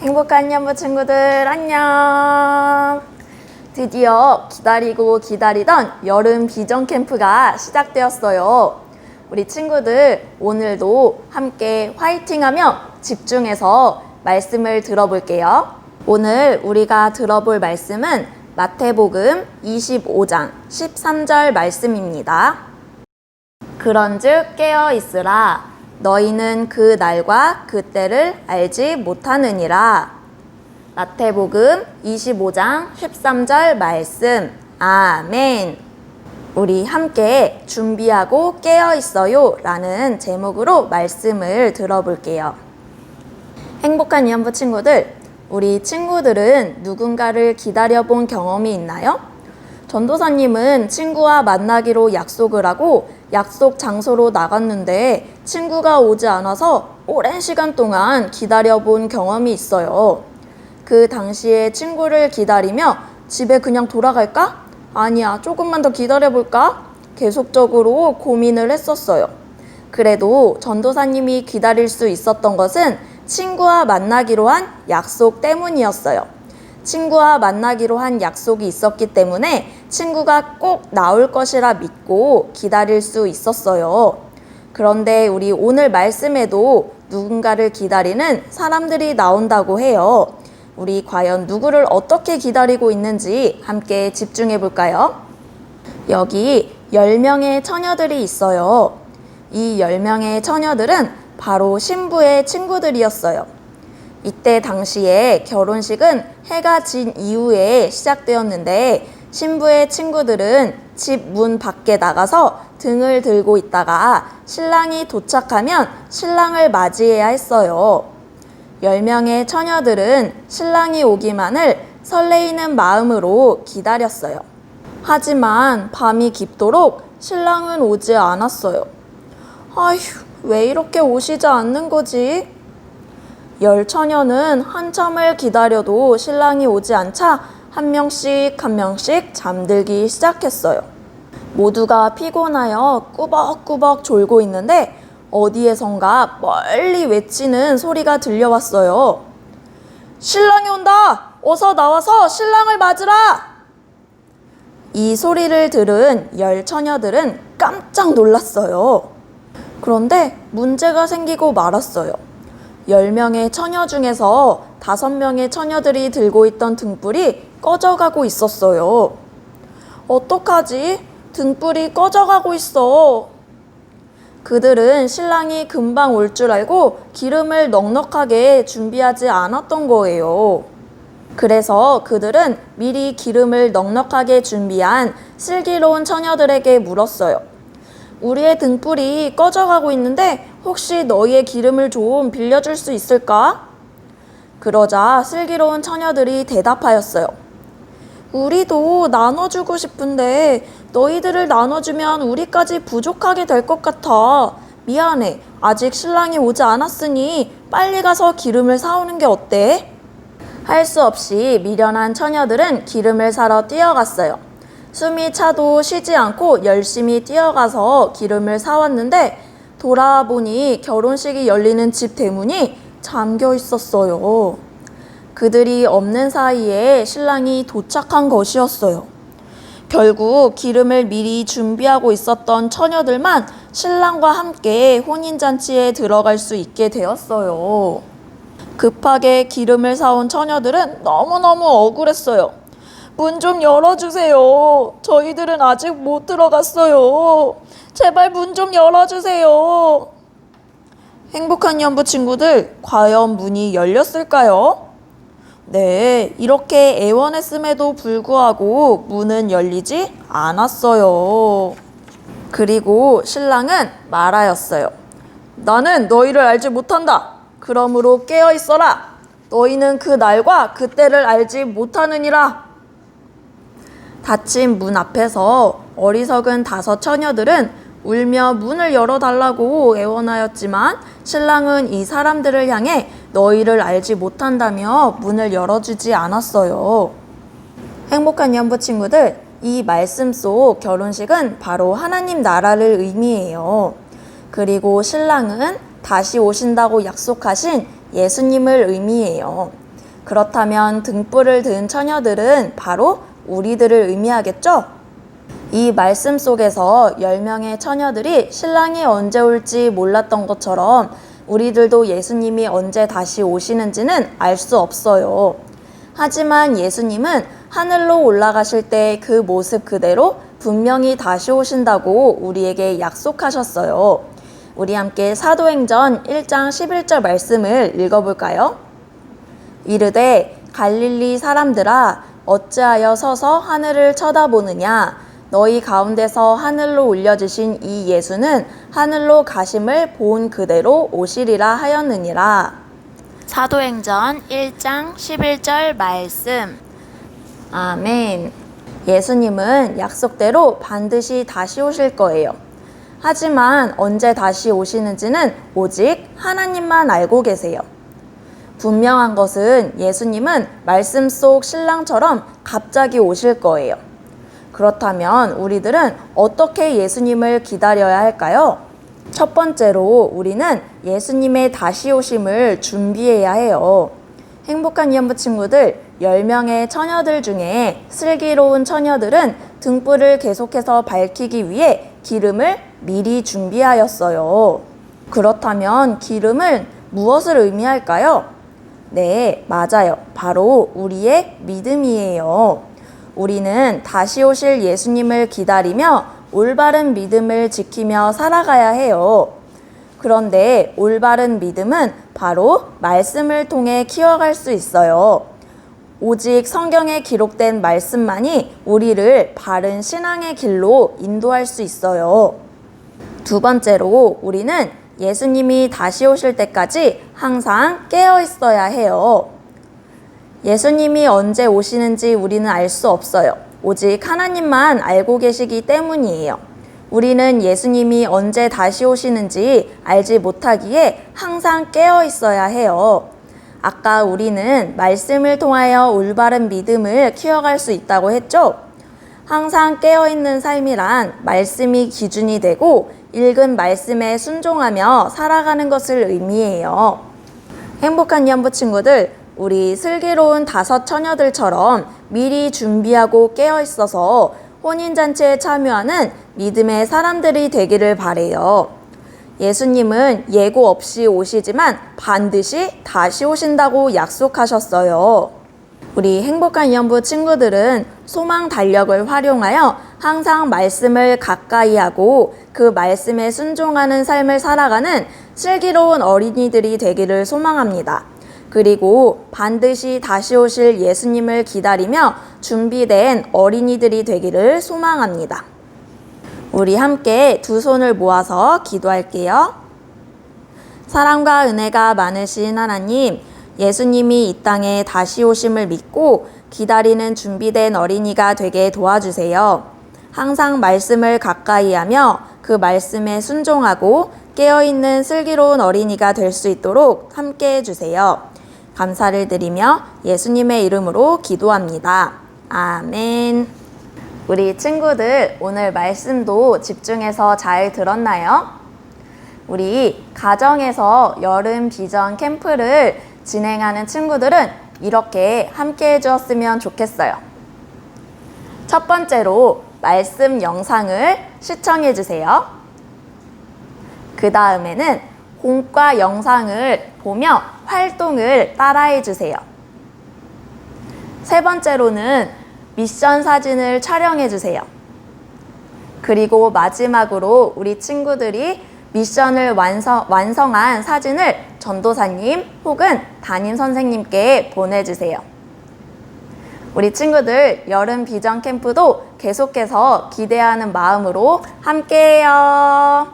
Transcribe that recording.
행복한 연부 친구들 안녕. 드디어 기다리고 기다리던 여름 비전 캠프가 시작되었어요. 우리 친구들 오늘도 함께 화이팅하며 집중해서 말씀을 들어볼게요. 오늘 우리가 들어볼 말씀은 마태복음 25장 13절 말씀입니다. 그런즉 깨어 있으라. 너희는 그 날과 그 때를 알지 못하느니라. 마태복음 25장 13절 말씀. 아멘. 우리 함께 준비하고 깨어 있어요 라는 제목으로 말씀을 들어볼게요. 행복한 위안부 친구들, 우리 친구들은 누군가를 기다려본 경험이 있나요? 전도사님은 친구와 만나기로 약속을 하고 약속 장소로 나갔는데 친구가 오지 않아서 오랜 시간 동안 기다려본 경험이 있어요. 그 당시에 친구를 기다리며 집에 그냥 돌아갈까? 아니야, 조금만 더 기다려볼까? 계속적으로 고민을 했었어요. 그래도 전도사님이 기다릴 수 있었던 것은 친구와 만나기로 한 약속 때문이었어요. 친구와 만나기로 한 약속이 있었기 때문에 친구가 꼭 나올 것이라 믿고 기다릴 수 있었어요. 그런데 우리 오늘 말씀에도 누군가를 기다리는 사람들이 나온다고 해요. 우리 과연 누구를 어떻게 기다리고 있는지 함께 집중해 볼까요? 여기 10명의 처녀들이 있어요. 이 10명의 처녀들은 바로 신부의 친구들이었어요. 이때 당시에 결혼식은 해가 진 이후에 시작되었는데 신부의 친구들은 집 문 밖에 나가서 등을 들고 있다가 신랑이 도착하면 신랑을 맞이해야 했어요. 10명의 처녀들은 신랑이 오기만을 설레이는 마음으로 기다렸어요. 하지만 밤이 깊도록 신랑은 오지 않았어요. 아휴, 왜 이렇게 오시지 않는 거지? 10처녀는 한참을 기다려도 신랑이 오지 않자 한 명씩 잠들기 시작했어요. 모두가 피곤하여 꾸벅꾸벅 졸고 있는데 어디에선가 멀리 외치는 소리가 들려왔어요. 신랑이 온다! 어서 나와서 신랑을 맞으라! 이 소리를 들은 10처녀들은 깜짝 놀랐어요. 그런데 문제가 생기고 말았어요. 10명의 처녀 중에서 5명의 처녀들이 들고 있던 등불이 꺼져가고 있었어요. 어떡하지? 등불이 꺼져가고 있어. 그들은 신랑이 금방 올 줄 알고 기름을 넉넉하게 준비하지 않았던 거예요. 그래서 그들은 미리 기름을 넉넉하게 준비한 슬기로운 처녀들에게 물었어요. 우리의 등불이 꺼져가고 있는데 혹시 너희의 기름을 좀 빌려줄 수 있을까? 그러자 슬기로운 처녀들이 대답하였어요. 우리도 나눠주고 싶은데 너희들을 나눠주면 우리까지 부족하게 될 것 같아. 미안해. 아직 신랑이 오지 않았으니 빨리 가서 기름을 사오는 게 어때? 할 수 없이 미련한 처녀들은 기름을 사러 뛰어갔어요. 숨이 차도 쉬지 않고 열심히 뛰어가서 기름을 사왔는데 돌아보니 결혼식이 열리는 집 대문이 잠겨 있었어요. 그들이 없는 사이에 신랑이 도착한 것이었어요. 결국 기름을 미리 준비하고 있었던 처녀들만 신랑과 함께 혼인잔치에 들어갈 수 있게 되었어요. 급하게 기름을 사온 처녀들은 너무너무 억울했어요. 문 좀 열어주세요. 저희들은 아직 못 들어갔어요. 제발 문 좀 열어주세요. 행복한 연부 친구들, 과연 문이 열렸을까요? 네, 이렇게 애원했음에도 불구하고 문은 열리지 않았어요. 그리고 신랑은 말하였어요. 나는 너희를 알지 못한다. 그러므로 깨어 있어라. 너희는 그 날과 그 때를 알지 못하느니라. 닫힌 문 앞에서 어리석은 5 처녀들은 울며 문을 열어달라고 애원하였지만 신랑은 이 사람들을 향해 너희를 알지 못한다며 문을 열어주지 않았어요. 행복한 연부 친구들, 이 말씀 속 결혼식은 바로 하나님 나라를 의미해요. 그리고 신랑은 다시 오신다고 약속하신 예수님을 의미해요. 그렇다면 등불을 든 처녀들은 바로 우리들을 의미하겠죠? 이 말씀 속에서 10명의 처녀들이 신랑이 언제 올지 몰랐던 것처럼 우리들도 예수님이 언제 다시 오시는지는 알 수 없어요. 하지만 예수님은 하늘로 올라가실 때 그 모습 그대로 분명히 다시 오신다고 우리에게 약속하셨어요. 우리 함께 사도행전 1장 11절 말씀을 읽어볼까요? 이르되 갈릴리 사람들아 어찌하여 서서 하늘을 쳐다보느냐 너희 가운데서 하늘로 올려주신 이 예수는 하늘로 가심을 본 그대로 오시리라 하였느니라. 사도행전 1장 11절 말씀. 아멘. 예수님은 약속대로 반드시 다시 오실 거예요. 하지만 언제 다시 오시는지는 오직 하나님만 알고 계세요. 분명한 것은 예수님은 말씀 속 신랑처럼 갑자기 오실 거예요. 그렇다면 우리들은 어떻게 예수님을 기다려야 할까요? 첫 번째로 우리는 예수님의 다시 오심을 준비해야 해요. 행복한 이연부 친구들, 10명의 처녀들 중에 슬기로운 처녀들은 등불을 계속해서 밝히기 위해 기름을 미리 준비하였어요. 그렇다면 기름은 무엇을 의미할까요? 네, 맞아요. 바로 우리의 믿음이에요. 우리는 다시 오실 예수님을 기다리며 올바른 믿음을 지키며 살아가야 해요. 그런데 올바른 믿음은 바로 말씀을 통해 키워갈 수 있어요. 오직 성경에 기록된 말씀만이 우리를 바른 신앙의 길로 인도할 수 있어요. 두 번째로 우리는 예수님이 다시 오실 때까지 항상 깨어 있어야 해요. 예수님이 언제 오시는지 우리는 알 수 없어요. 오직 하나님만 알고 계시기 때문이에요. 우리는 예수님이 언제 다시 오시는지 알지 못하기에 항상 깨어 있어야 해요. 아까 우리는 말씀을 통하여 올바른 믿음을 키워갈 수 있다고 했죠? 항상 깨어있는 삶이란 말씀이 기준이 되고 읽은 말씀에 순종하며 살아가는 것을 의미해요. 행복한 이연부 친구들, 우리 슬기로운 5 처녀들처럼 미리 준비하고 깨어있어서 혼인잔치에 참여하는 믿음의 사람들이 되기를 바래요. 예수님은 예고 없이 오시지만 반드시 다시 오신다고 약속하셨어요. 우리 행복한 이연부 친구들은 소망 달력을 활용하여 항상 말씀을 가까이 하고 그 말씀에 순종하는 삶을 살아가는 슬기로운 어린이들이 되기를 소망합니다. 그리고 반드시 다시 오실 예수님을 기다리며 준비된 어린이들이 되기를 소망합니다. 우리 함께 두 손을 모아서 기도할게요. 사랑과 은혜가 많으신 하나님, 예수님이 이 땅에 다시 오심을 믿고 기다리는 준비된 어린이가 되게 도와주세요. 항상 말씀을 가까이 하며 그 말씀에 순종하고 깨어있는 슬기로운 어린이가 될 수 있도록 함께 해주세요. 감사를 드리며 예수님의 이름으로 기도합니다. 아멘. 우리 친구들, 오늘 말씀도 집중해서 잘 들었나요? 우리 가정에서 여름 비전 캠프를 진행하는 친구들은 이렇게 함께 해주었으면 좋겠어요. 첫 번째로 말씀 영상을 시청해 주세요. 그 다음에는 공과 영상을 보며 활동을 따라해 주세요. 세 번째로는 미션 사진을 촬영해 주세요. 그리고 마지막으로 우리 친구들이 미션을 완성한 사진을 전도사님 혹은 담임 선생님께 보내주세요. 우리 친구들 여름 비전 캠프도 계속해서 기대하는 마음으로 함께해요.